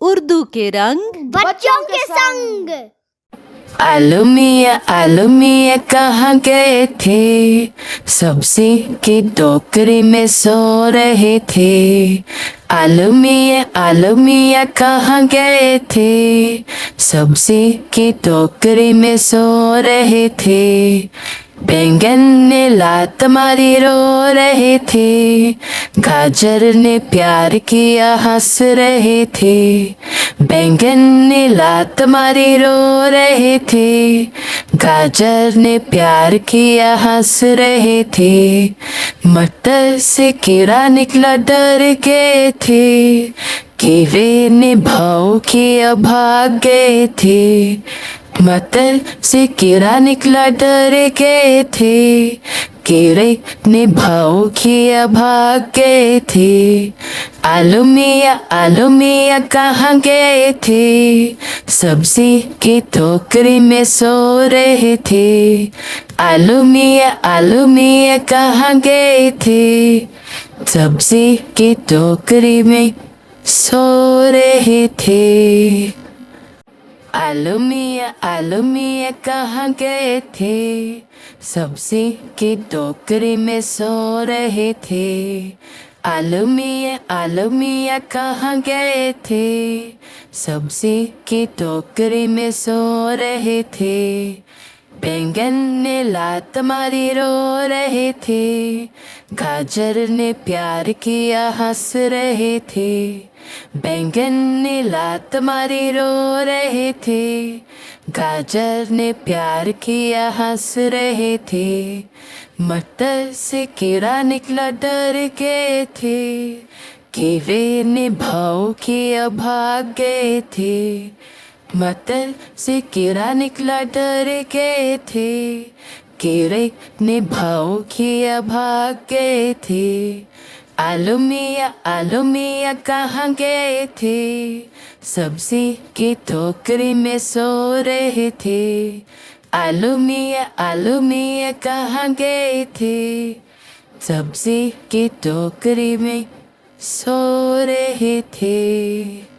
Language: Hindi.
उर्दू के रंग बच्चों के संग। आलू मियाँ कहाँ गए थे? सब्जी की टोकरी में सो रहे थे। आलू मियाँ कहाँ गए थे? सब्जी की टोकरी में सो रहे थे। बैंगन ने लात मारी रो रहे थे। गाजर ने प्यार किया हंस रहे थे। बैंगन ने लात मारी रो रहे थे। गाजर ने प्यार किया हंस रहे थे। मटर से कीड़ा निकला डर गए थे। कीड़े ने भाव किया भाग गए थे। मटर से कीड़ा निकला डर गए थे। कीड़े ने भाव किया भाग गए थे। आलू मियाँ कहाँ गए थे? सब्जी की टोकरी में सो रहे थे। आलू मियाँ कहाँ गए थे? सब्जी की टोकरी में सो रहे थे। आलू मियाँ कहाँ गए थे? सब्जी की टोकरी में सो रहे थे। आलू मियाँ कहाँ गए थे? सब्जी की टोकरी में सो रहे थे। बैंगन ने लात मारी रो रहे थे। गाजर ने प्यार किया हंस रहे थे। बैंगन ने लात मारी रो रहे थे। गाजर ने प्यार किया हंस रहे थे। मटर से कीड़ा निकला डर गए थे। कीड़े ने भाव किया भाग गए थे। मटर से कीड़ा निकला डर गए थे। कीड़े ने भाव किया भाग गए थे। आलू मियाँ कहाँ गए थे? सब्जी की टोकरी में सो रहे थे। आलू मियाँ कहाँ गए थे? सब्जी की टोकरी में सो रहे थे।